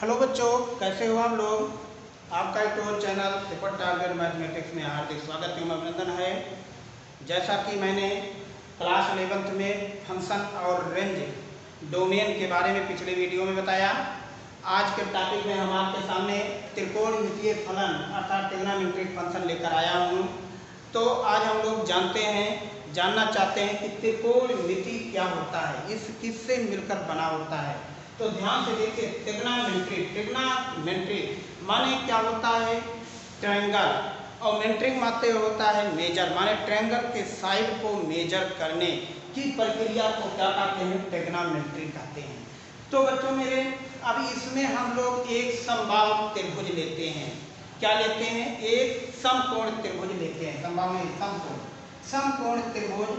Hello बच्चों, कैसे हो आप लोग। आपका YouTube channel paper target mathematics में हार्दिक स्वागत एवं अभिनंदन है। जैसा कि मैंने क्लास 11th में फंक्शन और रेंज डोमेन के बारे में पिछले वीडियो में बताया। आज के टॉपिक में हम आपके सामने त्रिकोणमितीय फलन अर्थात ट्रिग्नोमेट्रिक फंक्शन लेकर आया हूँ। तो आज हम लोग जानना चाहते हैं कि त्रिकोणमिति क्या होता है, इस किससे मिलकर बना होता है। तो ध्यान से देखिए, ट्रिग्नोमेट्री माने क्या होता है, ट्रायंगल, और मेट्रिक माते होता है मेजर, माने ट्रायंगल के साइड को मेजर करने की प्रक्रिया को क्या कहते हैं, ट्रिग्नोमेट्री कहते हैं। तो बच्चों मेरे, अभी इसमें हम लोग एक समबाहु त्रिभुज लेते हैं। क्या लेते हैं, एक समकोण त्रिभुज लेते हैं। समबाहु में समकोण त्रिभुज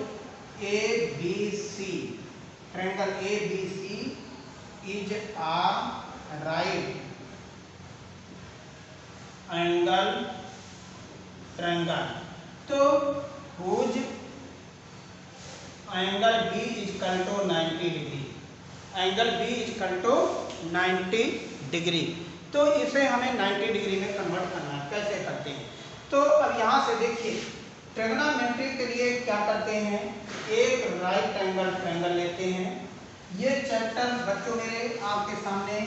ABC, triangle ABC is a right angle triangle। तो whose angle B is equal to 90 degree, angle B is equal to 90 degree. तो इसे हमें 90 डिग्री में कन्वर्ट करना है। कैसे करते हैं, तो अब यहाँ से देखिए, ट्रिग्नोमेट्री के लिए क्या करते हैं, एक राइट एंगल ट्रायंगल लेते हैं। ये चैप्टर बच्चों मेरे आपके सामने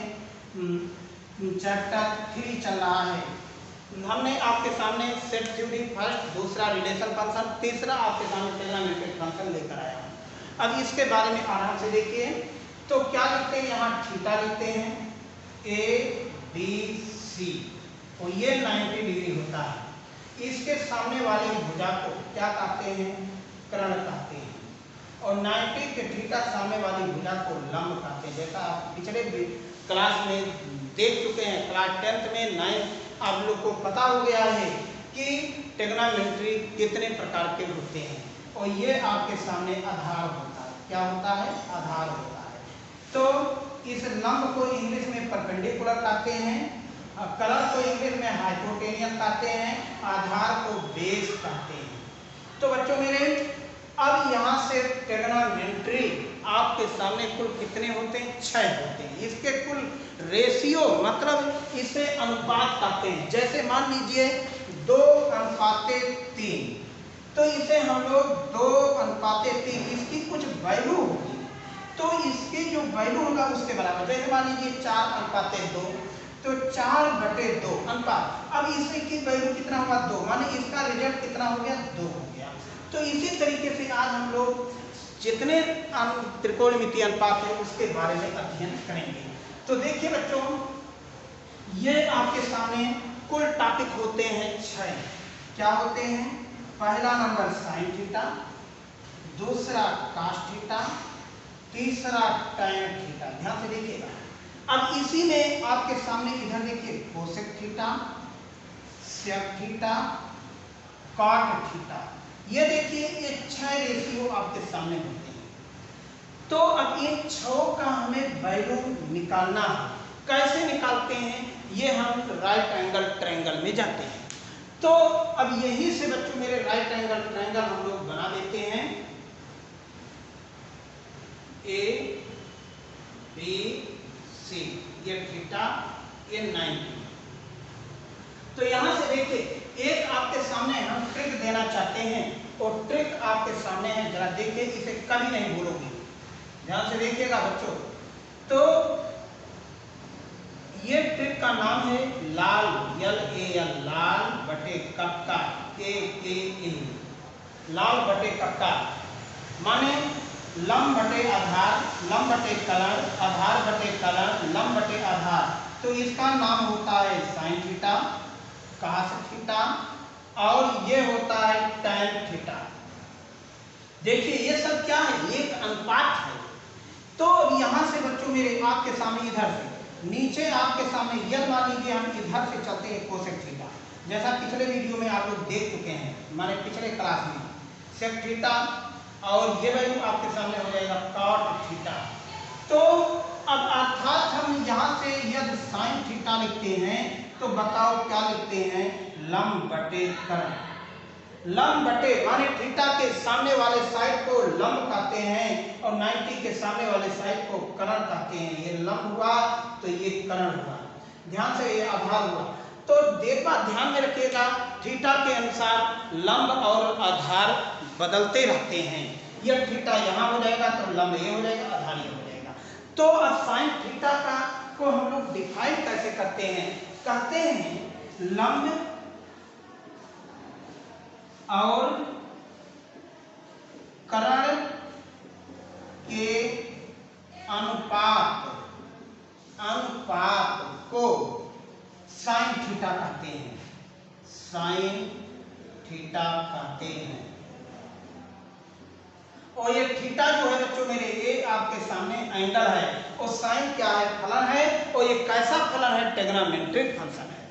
चैप्टर 3 चल रहा है। हमने आपके सामने सेट थ्योरी फर्स्ट, दूसरा रिलेशन फंक्शन, तीसरा आपके सामने ट्रिग्नोमेट्रिक फंक्शन लेकर आया हूँ। अब इसके बारे में आराम से देखिए। तो क्या लिखते हैं, यहाँ थीटा लिखते हैं ABC, तो ये 90 डिग्री होता है। इसके सामने वाली भुजा को क्या कहते हैं, कर्ण कहते हैं, और 90 के थीटा सामने वाली भुजा को लंब कहते हैं। जैसा आप पिछले क्लास में देख चुके हैं, क्लास 10th में 9 आप लोग को पता हो गया है कि ट्रिग्नोमेट्री कितने प्रकार के होते हैं। और ये आपके सामने आधार होता है। क्या होता है, आधार होता है। तो इस लंब को इंग्लिश में परपेंडिकुलर कहते हैं, कलर को इंग्लिश में हाइपोटेनियस कहते हैं, आधार को बेस कहते हैं। तो बच्चों मेरे, अब यहाँ से ट्रिग्नोमेट्री आपके सामने कुल कितने होते हैं, 6 होते हैं। इसके कुल रेशियो मतलब इसे अनुपात कहते हैं। जैसे मान लीजिए 2:3, तो इसे हम लोग 2:3, इसकी कुछ वैल्यू होगी, तो इसकी जो वैल्यू होगा उसके बराबर। जैसे मान लीजिए 4:2, तो 4/2 अनुपात। अब इसमें की वैल्यू कितना होगा, 2, माने इसका रिजल्ट कितना हो गया, 2 हो गया। तो इसी तरीके से आज हम लोग जितने त्रिकोणमितीय अनुपात है उसके बारे में अध्ययन करेंगे। तो देखिए बच्चों, ये आपके सामने कुल टॉपिक होते हैं 6। क्या होते हैं, पहला नंबर साइन थीटा, दूसरा कॉस थीटा, तीसरा टैन थीटा। ध्यान से देखिएगा। अब इसी में आपके सामने इधर देखिए cosec theta, sec theta, cot theta. ये देखिए, ये 6 रेशियो आपके सामने होते हैं। तो अब इन 6 का हमें वैल्यू निकालना है। कैसे निकालते हैं, ये हम राइट एंगल ट्रायंगल में जाते हैं। तो अब यही से बच्चों मेरे राइट एंगल ट्रायंगल हम लोग बना देते हैं। ABC, ये थीटा, ये 90। तो यहां से देखिए, एक आपके सामने हम ट्रिक देना चाहते हैं, और ट्रिक आपके सामने है। जरा देखिए, इसे कभी नहीं भूलोगे, ध्यान से देखिएगा बच्चों। तो ये ट्रिक का नाम है लाल, LAL, लाल बटे कक्का, KKA, लाल बटे कक्का। माने लंब बटे आधार, लंब बटे कलर, आधार बटे कलर, लंब बटे आधार। तो इसका नाम होता है साइन थीटा, कॉस थीटा, और ये होता है टैन थीटा। देखिए ये सब क्या है, एक अनुपात है। तो यहाँ से बच्चों मेरे आपके सामने इधर से नीचे आपके सामने, यह मान लीजिए हम इधर से चलते हैं कोसेक थीटा। जैसा पिछले वीडियो में आप लोग देख चुके हैं, हमारे पिछले क्लास में सेक थीटा, और ये वैल्यू आपके सामने हो जाएगा कॉट थीटा। तो अब अर्थात हम यहाँ से यदि साइन थीटा लिखते हैं, तो बताओ क्या लिखते हैं, लंब बटे कर्ण। लंब बटे माने थीटा के सामने वाले साइड को लंब कहते हैं, और 90 के सामने वाले साइड को कर्ण कहते हैं। ये लंब हुआ तो ये कर्ण हुआ। ध्यान से, ये आधार हुआ। तो देखना, ध्यान में रखिएगा, थीटा के अनुसार लंब और आधार बदलते रहते हैं। यह थीटा यहाँ हो जाएगा तो लंब ये हो जाएगा, आधार ये हो जाएगा। तो अब साइन थीटा का को हम लोग डिफाइन कैसे करते हैं? कहते हैं लंब और कर्ण के अनुपात को साइन थीटा कहते हैं, साइन थीटा कहते हैं। और ये थीटा जो है बच्चों मेरे, ये आपके सामने एंगल है, और साइन क्या है? फलन है। और ये कैसा फलन है? ट्रिग्नोमेट्रिक फंक्शन है।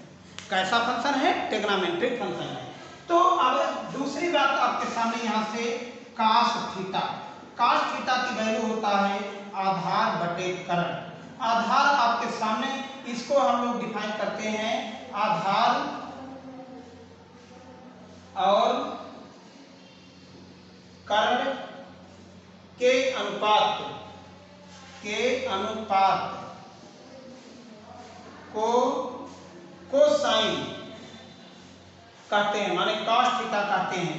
कैसा फंक्शन है? ट्रिग्नोमेट्रिक फंक्शन है। तो अब दूसरी बात आपके सामने यहाँ से कास थीटा। कास थीटा की वैल्यू होता है आधार बटे कर्ण। आधार आपके सामने, इसको हम लोग डिफाइन करते हैं आधार और कर्ण के अनुपात को साइन कहते हैं, माने कॉस थीटा कहते हैं।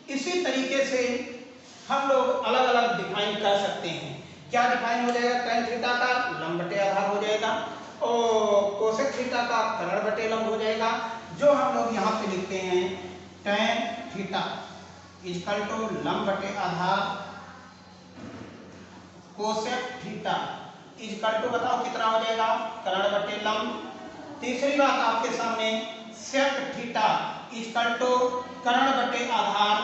इसी तरीके से हम लोग अलग अलग डिफाइन कर सकते हैं। क्या डिफाइन हो जाएगा? tan थीटा का लंब बटे आधार हो जाएगा, और कोसेक थीटा का कर्ण बटे लंब हो जाएगा। जो हम लोग यहाँ पे लिखते हैं tan थीटा इक्वल टू लंब बटे आधार, कोसेक थीटा इक्वल टू बताओ कितना हो जाएगा? कर्ण बटे लंब। तीसरी बात आपके सामने सेक थीटा इक्वल टू कर्ण बटे आधार,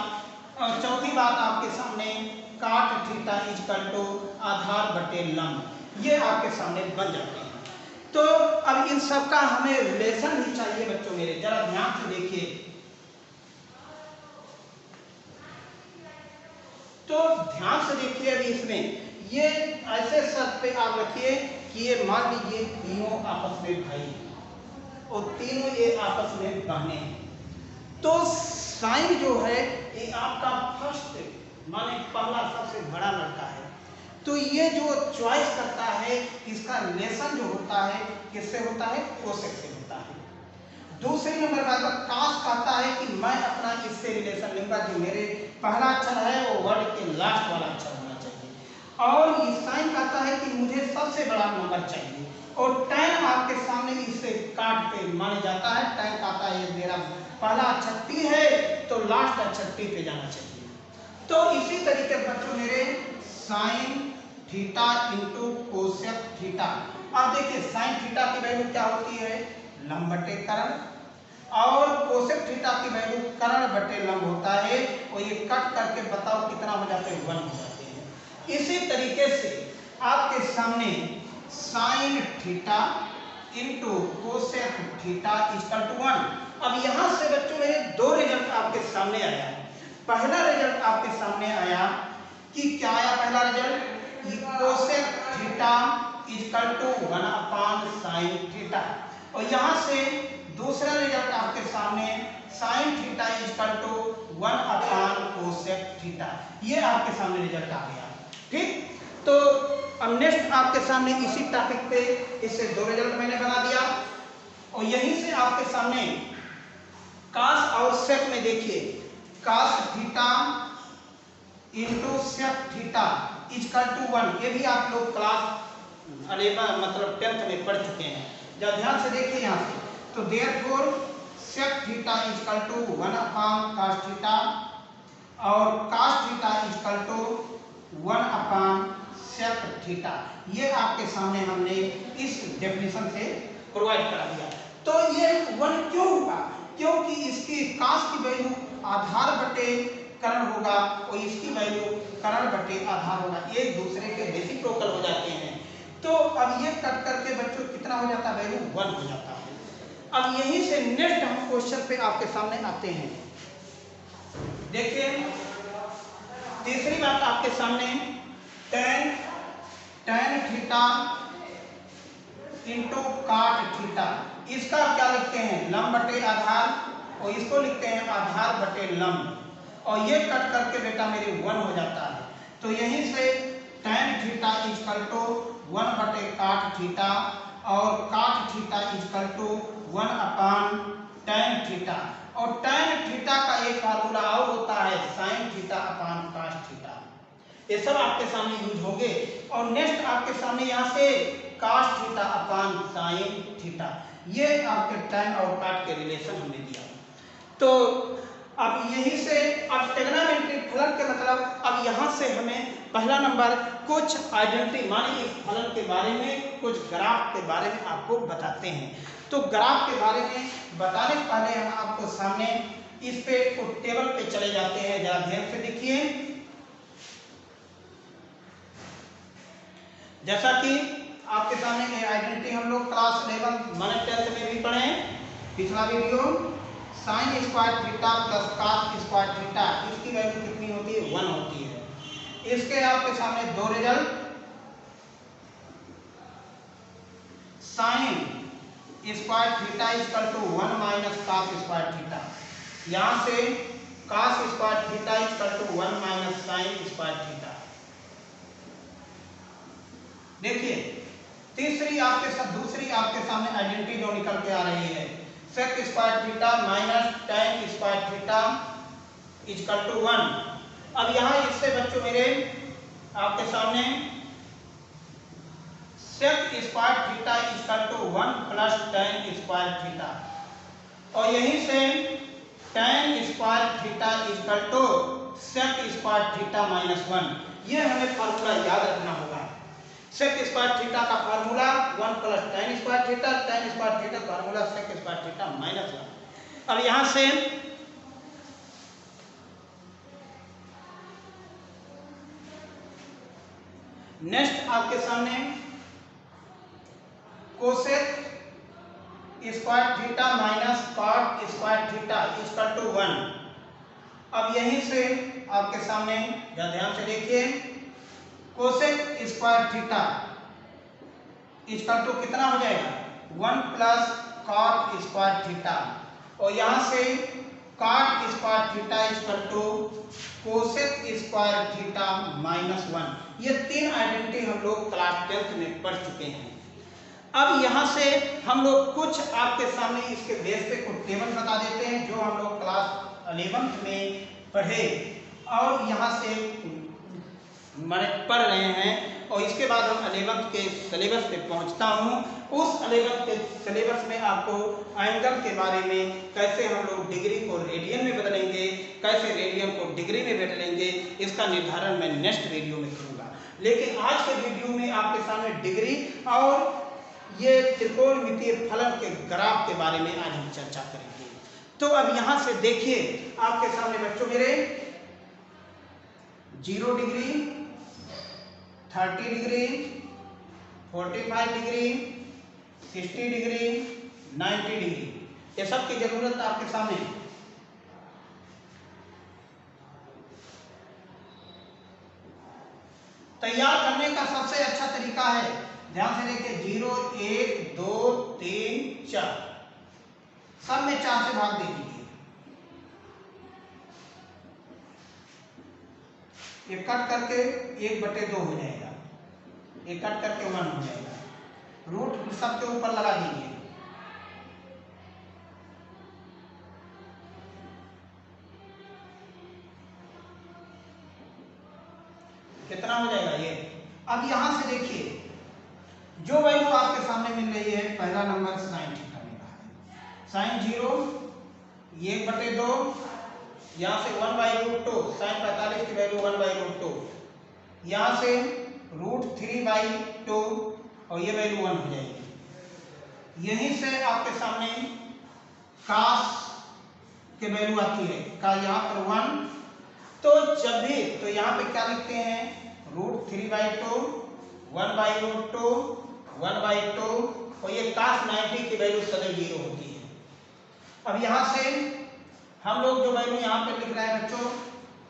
और चौथी बात आपके सामने काट थीटा इक्वल टू आधार बटे लंब। ये आपके सामने बन जाते हैं। तो अब इन सब का हमें रिलेशन भी चाहिए बच्चों मेरे, जरा ध्यान से देखिए। तो ध्यान से देखिए, अभी इसमें ये ऐसे शर्त पे आप रखिए कि ये मान लीजिए तीनों आपस में भाई हैं और तीनों ये आपस में बहने हैं। तो साइन जो है ये आपका फर्स्ट, माने पहला सबसे बड़ा लड़का है। तो ये जो चॉइस करता है, इसका रिलेशन जो होता है किससे होता है? कोसेक से होता है। दूसरी नंबर बात कास कहता है कि मैं अपना इससे रिलेशन लूंगा, जो मेरे पहला अक्षर है वो वर्ड के लास्ट वाला अक्षर होना चाहिए। और ये साइन कहता है कि मुझे सबसे बड़ा नंबर चाहिए। और tan आपके सामने इससे काट के माना जाता है। tan कहता है ये मेरा पहला अक्षर T है तो लास्ट अक्षर T पे जाना चाहिए। तो इसी तरीके बच्चों मेरे sign theta into cosec theta. अब देखिए साइन थीटा की वैल्यू क्या होती है? लंब बटे कर्ण, और कोसेक थीटा की वैल्यू कर्ण बटे लंब होता है। और ये कट करके बताओ कितना हो जाते हैं? 1 हो जाते हैं। इसी तरीके से आपके सामने sine theta into cosec theta equal to 1। अब यहाँ से बच्चों मेरे दो रिजल्ट आपके सामने आया। पहला रिजल्ट आपके सामने आया कि क्या आया? पहला result cosec theta equal to 1 upon sine theta. और यहाँ से दूसरा रिजल्ट आपके सामने sine theta equal to 1 upon cosec theta. ये आपके सामने रिजल्ट आ गया। ठीक, तो अब नेक्स्ट आपके सामने इसी टॉपिक पे इससे दो रिजल्ट मैंने बना दिया। और यहीं से आपके सामने कास और सेक में देखिए, cos theta into sec theta equal to 1। ये भी आप लोग क्लास 11 मतलब 10th में पढ़ चुके हैं। जब ध्यान से देखिए यहाँ से, तो therefore sec theta equal to 1 upon cos theta, और cos theta equal to 1 upon sec theta. ये आपके सामने हमने इस डेफिनेशन से प्रोवाइड करा दिया। तो ये 1 क्यों हुआ? क्योंकि इसकी कास की वैल्यू आधार बटे कर्ण होगा और इसकी वैल्यू कर्ण बटे आधार होगा, एक दूसरे के रेसिप्रोकल हो जाते हैं। तो अब ये कट करके बच्चों कितना हो जाता है? वैल्यू 1 हो जाता है। अब यहीं से नेक्स्ट हम क्वेश्चन पे आपके सामने आते हैं। देखिए तीसरी बात आपके सामने tan थीटा इंटू काट थीटा। इसका क्या लिखते हैं? लंब बटे आधार, और इसको लिखते हैं आधार बटे लंब। और ये कट करके बेटा मेरे 1 हो जाता है। तो यहीं से tan theta equal to 1 theta और cot theta equal to 1 upon tan theta, और tan थीटा का एक फार्मूला और होता है sin theta upon cos theta. ये सब आपके सामने यूज होंगे। और नेक्स्ट आपके सामने यहाँ से cos theta upon sin theta, ये आपके tan और काट के रिलेशन हमने दिया। तो अब यही से अब ट्रिग्नोमेट्री फलन के मतलब अब यहाँ से हमें पहला नंबर कुछ आइडेंटिटी माने इस फलन के बारे में, कुछ ग्राफ के बारे में आपको बताते हैं। तो ग्राफ के बारे में बताने से पहले हम आपको सामने इस पे टेबल पे चले जाते हैं, जरा ध्यान से देखिए। जैसा कि आपके सामने आइडेंटिटी हम लोग क्लास 11 माने 10th में भी पढ़े, पिछला video sign square theta plus cos square theta, इसकी वैल्यू कितनी होती है 1 होती है। इसके आपके सामने दो result, sine square theta equal to 1 minus cos square theta, यहाँ से cos square theta equal to 1 minus sine square theta. देखिए तीसरी आपके साथ दूसरी आपके सामने आइडेंटिटी जो निकल के आ रही है, sec square theta minus tan square theta equal to 1। अब यहाँ इससे बच्चों मेरे आपके सामने sec square theta equal to 1 plus tan square theta, और यहीं से tan square theta equal to sec square theta minus 1। ये हमें फार्मूला याद रखना होगा। सेक स्क्वायर थीटा का formula 1 plus tan square theta, tan square theta formula sec square theta minus 1। अब यहां से नेक्स्ट आपके सामने cosec square theta minus cot square theta equal to 1। अब यहीं से आपके सामने ध्यान से देखिए, cosec square theta equal to कितना हो जाएगा 1 प्लस कॉट स्क्वायर थीटा, और यहां से cot square theta equal to cosec square theta minus 1। ये तीन आइडेंटिटी हम लोग क्लास 10th में पढ़ चुके हैं। अब यहां से हम लोग कुछ आपके सामने इसके बेस पे कुछ टेबल बता देते हैं जो हम लोग क्लास 11th में पढ़े और यहां से मैंने पढ़ रहे हैं, और इसके बाद हम 11th के सिलेबस पे पहुंचता हूं। उस 11th के सिलेबस में आपको एंगल के बारे में, कैसे हम लोग डिग्री को रेडियन में बदलेंगे, कैसे रेडियन को डिग्री में बदलेंगे, इसका निर्धारण मैं नेक्स्ट वीडियो में करूंगा। लेकिन आज के वीडियो में आपके सामने डिग्री और ये त्रिकोणमितीय फलन के ग्राफ के बारे में आज हम चर्चा करेंगे। तो अब यहाँ से देखिए आपके सामने बच्चों मेरे 0 degree, 30 degree, 45 degree, 60 degree, 90 degree, ये सब की जरूरत आपके सामने है। तैयार करने का सबसे अच्छा तरीका है, ध्यान से देखिए 0, 1, 2, 3, 4, सब में 4 से भाग दे दीजिए। ये कट करके 1/2 हो जाएगा, ये कट करके 1 हो जाएगा। रूट सबके ऊपर लगा दीजिए। कितना हो जाएगा ये? अब यहां से देखिए जो वैल्यू आपके सामने मिल रही है, पहला नंबर साइन थीटा मिला है, साइन 0 1/2, यहाँ से 1/√2, साइन 45 की वैल्यू 1/√2, यहाँ से √3/2 और ये वैल्यू 1 हो जाएगी। यहीं से आपके सामने कास की वैल्यू आती है, का यहाँ पर 1, तो जब भी तो यहाँ पे क्या लिखते हैं √3/2, 1/√2, 1/2, और ये cos 90 की वैल्यू सदैव 0 होती है। अब यहाँ से हम लोग जो वैल्यू यहाँ पे लिख रहे हैं बच्चों,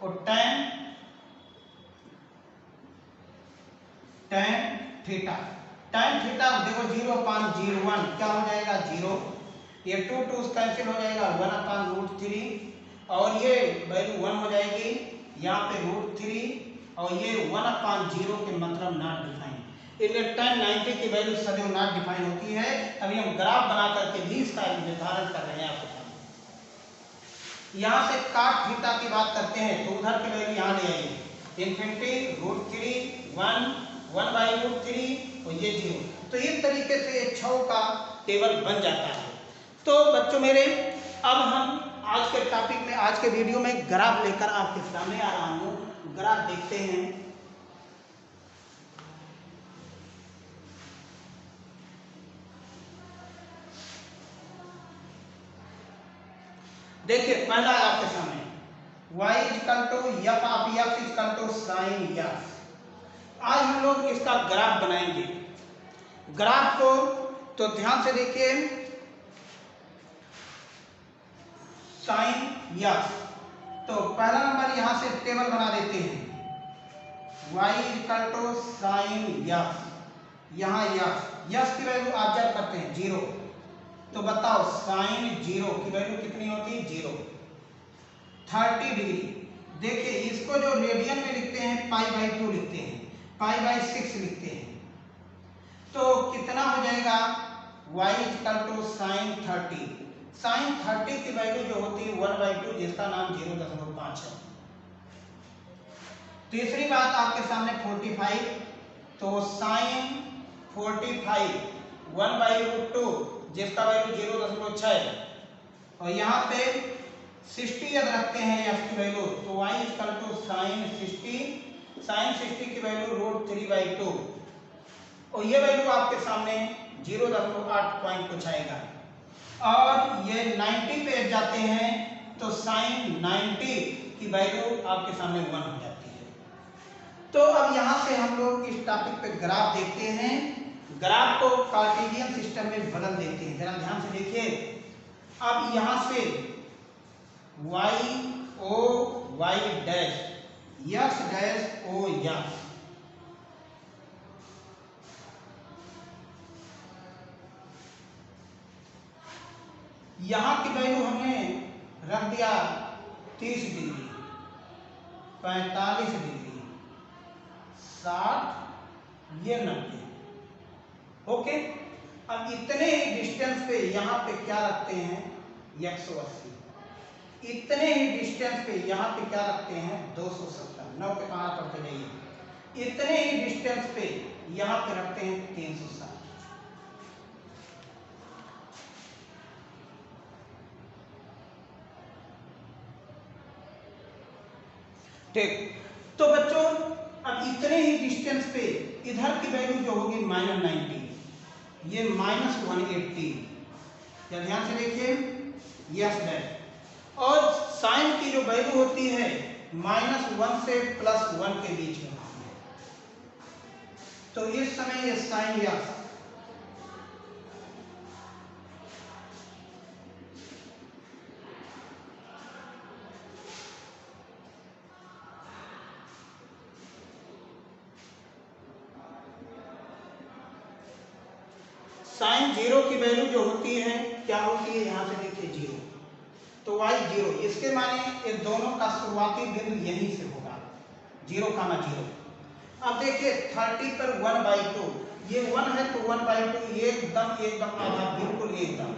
वो tan थीटा, tan थीटा देखो 0/01 क्या हो जाएगा 0, ये 2 कैंसिल हो जाएगा 1/√3, और ये वैल्यू 1 हो जाएगी, यहाँ पे √3, और ये 1/0 के मतलब नॉट डिफाइंड। इसलिए tan 90 की वैल्यू सदैव नॉट डिफाइन होती है। अभी हम ग्राफ बना करके भी इसका निर्धारण कर रहे हैं आपके सामने। यहाँ से cot थीटा की बात करते हैं तो उधर की वैल्यू यहाँ ले आइए, इन्फिनिटी √3 1 1/√3 और ये 0। तो इस तरीके से 6 का टेबल बन जाता है। तो बच्चों मेरे, अब हम आज के टॉपिक में, आज के वीडियो में ग्राफ लेकर आपके सामने आ रहा हूँ। ग्राफ देखते हैं। देखिए पहला है आपके सामने y = f of x = sin x। आज हम लोग इसका ग्राफ बनाएंगे। ग्राफ को तो ध्यान से देखिए, साइन यस, तो पहला नंबर यहां से टेबल बना देते हैं, y = sin यस। यहां यस की वैल्यू ऑब्जर्व करते हैं 0। तो बताओ साइन 0 की वैल्यू कितनी होती है? 0। 30 डिग्री, देखिए इसको जो रेडियन में लिखते हैं π/2 लिखते हैं, π/6 लिखते हैं। तो कितना हो जाएगा? y = sin 30। sin 30 की वैल्यू जो होती है 1/2, जिसका नाम 0.5 है। तीसरी बात आपके सामने 45, तो sin 45 1/2, जिसका वैल्यू 0.6 है। और यहाँ पे 60 यदि रखते हैं f की वैल्यू, तो y = sin 60 की वैल्यू √3/2, और ये वैल्यू आपके सामने 0.8 पॉइंट कुछ आएगा। और ये 90 पे जाते हैं तो sin 90 की वैल्यू आपके सामने 1 हो जाती है। तो अब यहाँ से हम लोग इस टॉपिक पे ग्राफ देखते हैं। ग्राफ को कार्टेशियन सिस्टम में बदल देते हैं। जरा ध्यान से देखिए, अब यहाँ से y o y dash yes dash o yes, यहाँ की वैल्यू हमने रख दिया 30 डिग्री, 45 डिग्री, 60, ये 90। ओके, अब इतने ही डिस्टेंस पे यहाँ पे क्या रखते हैं? 180। इतने ही डिस्टेंस पे यहाँ पे क्या रखते हैं? 270। 9 पे कहाँ पढ़ते जाइए। इतने ही डिस्टेंस पे यहाँ पे रखते हैं 360। ठीक, तो बच्चों अब इतने ही डिस्टेंस पे इधर की वैल्यू जो होगी -90, ये -180। या ध्यान से देखिए, यस डैश, और साइन की जो वैल्यू होती है -1 से +1 के बीच में होती है। तो इस समय ये साइन यस, साइन 0 की वैल्यू जो होती है क्या होती है? यहाँ से देखिए 0, तो y 0, इसके माने ये दोनों का शुरुआती बिंदु यहीं से होगा, 0,0। अब देखिए 30 पर 1/2, ये 1 है तो 1/2 एकदम आधा, बिल्कुल एकदम।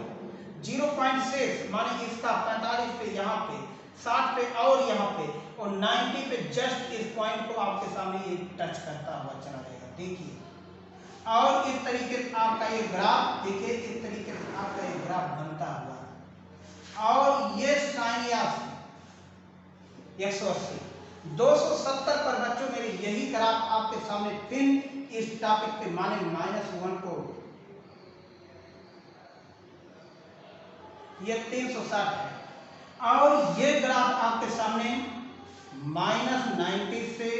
0.6 माने इसका 45 पे यहाँ पे, 60 पे और यहाँ पे, और 90 पे जस्ट इस पॉइंट को आपके सामने ये टच करता हुआ चला जाएगा। देखिए, और इस तरीके से आपका ये ग्राफ, देखिए इस तरीके से आपका ये ग्राफ बनता हुआ, और ये साइन यस 180, 270 पर बच्चों मेरे यही ग्राफ आपके सामने पिन इस टॉपिक पे माने -1 को, ये 360 है, और ये ग्राफ आपके सामने -90 से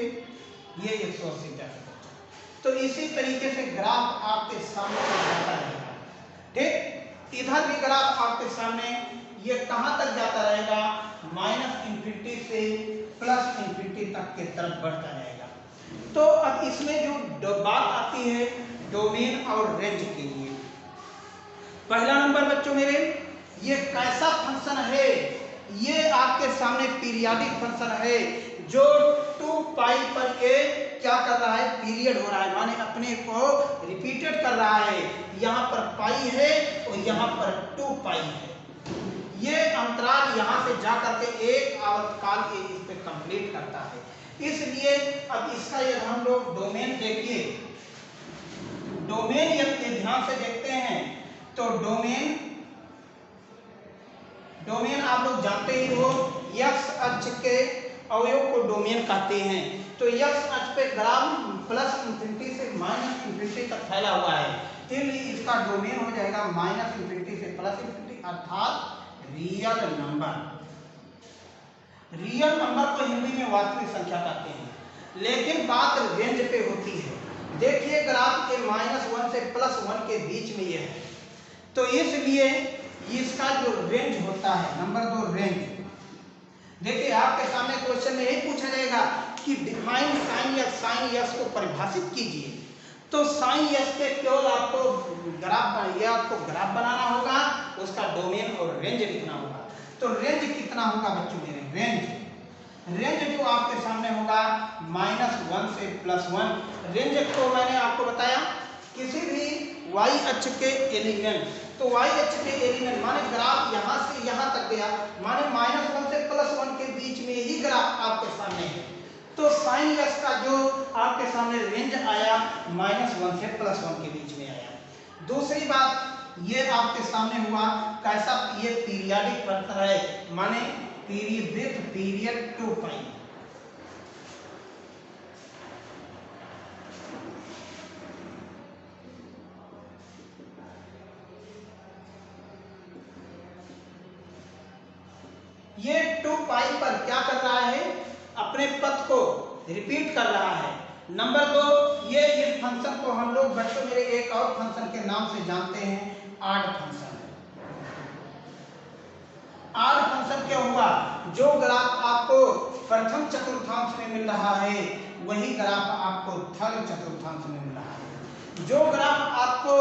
ये 180 तक। तो इसी तरीके से ग्राफ आपके सामने जाता रहेगा। ठीक, इधर भी ग्राफ आपके सामने ये कहां तक जाता रहेगा? -∞ से +∞ तक के तरफ बढ़ता रहेगा। तो अब इसमें जो बात आती है डोमेन और रेंज के लिए, पहला नंबर बच्चों मेरे, ये कैसा फंक्शन है? ये आपके सामने पीरियाडिक फंक्शन है, जो 2 पाई पर ये क्या कर रहा है, पीरियड हो रहा है, माने अपने को रिपीटेड कर रहा है। यहाँ पर पाई है और यहाँ पर 2 पाई है। ये अंतराल यहाँ से जा करके एक आवर्तकाल के इस पे कंप्लीट करता है। इसलिए अब इसका यदि हम लोग डोमेन देखिए, डोमेन यदि ध्यान से देखते हैं तो डोमेन आप लोग जानते ही हो, एक्स अक्ष के अवयव को डोमेन कहते हैं। तो एक्स अक्ष पे ग्राफ प्लस इंफिनिटी से माइनस इंफिनिटी तक फैला हुआ है, इसलिए इसका डोमेन हो जाएगा माइनस इंफिनिटी से प्लस इंफिनिटी, अर्थात रियल नंबर। रियल नंबर को हिंदी में वास्तविक संख्या कहते हैं, लेकिन बात रेंज पे होती है। देखिए ग्राफ के -1 से +1 के बीच में ये है, तो इसलिए इसका जो रेंज होता है, नंबर 2 रेंज। देखिए आपके सामने क्वेश्चन में यही पूछा जाएगा कि define sine x, sine x को परिभाषित कीजिए। तो साइन एक्स पे केवल आपको ग्राफ बनाना होगा, उसका डोमेन और रेंज लिखना होगा। तो रेंज कितना होगा बच्चों मेरे, रेंज जो आपके सामने होगा -1 से +1। रेंज को मैंने आपको बताया किसी भी y अक्ष के एलिमेंट, तो y अक्ष के एलिमेंट माने ग्राफ यहाँ से यहाँ तक गया, माने -1 से +1 के बीच में ही ग्राफ आपके सामने है। तो साइन एक्स का जो आपके सामने रेंज आया -1 से +1 के बीच में आया। दूसरी बात ये आपके सामने हुआ कैसा, ये पीरियाडिक फंक्शन है, माने पीरियड 2 पाई। ये 2 पाई पर क्या कर रहा है, अपने पथ को रिपीट कर रहा है। नंबर 2, ये इस फंक्शन को हम लोग बच्चों मेरे एक और फंक्शन के नाम से जानते हैं, आड फंक्शन। आड फंक्शन क्या हुआ, जो ग्राफ आपको प्रथम चतुर्थांश में मिल रहा है वही ग्राफ आपको थर्ड चतुर्थांश में मिल रहा है। जो ग्राफ आपको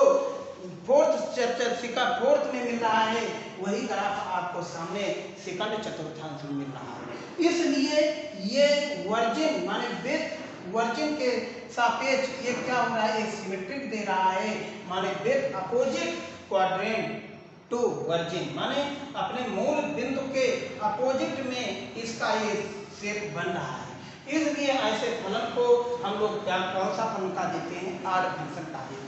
फोर्थ में मिल रहा है वही ग्राफ आपको सामने सेकंड चतुर्थांश में मिल रहा है। इसलिए ये वर्जिन माने विथ वर्जिन के सापेक्ष ये क्या हो रहा है, एक सिमेट्रिक दे रहा है, माने with opposite quadrant to virgin, माने अपने मूल बिंदु के अपोजिट में इसका ये शेप बन रहा है। इसलिए ऐसे फलन को हम लोग क्या कौन सा फलन का देते हैं, आड फंक्शन का देते हैं।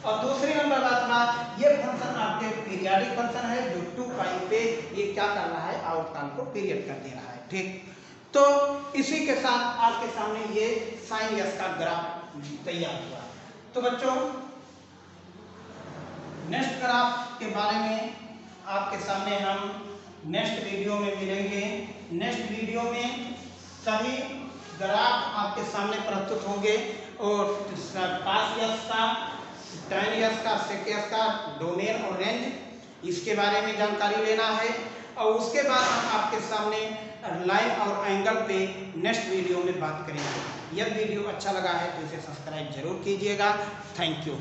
और दूसरी नंबर बात, ये फंक्शन आपके पीरियाडिक फंक्शन है, जो 2 पाई पे ये क्या कर रहा है, आवर्तकाल को पीरियड कर दे रहा है। ठीक, तो इसी के साथ आपके सामने ये साइन एक्स का ग्राफ तैयार हुआ। तो बच्चों नेक्स्ट ग्राफ के बारे में आपके सामने हम नेक्स्ट वीडियो में मिलेंगे। नेक्स्ट वीडियो में सभी ग्राफ आपके सामने प्रस्तुत होंगे और पास एक्स का, tan एक्स का, sec एक्स का डोमेन और रेंज, इसके बारे में जानकारी लेना है। और उसके बाद हम आपके सामने लाइन और एंगल पे नेक्स्ट वीडियो में बात करेंगे। यह वीडियो अच्छा लगा है तो इसे सब्सक्राइब जरूर कीजिएगा। Thank you.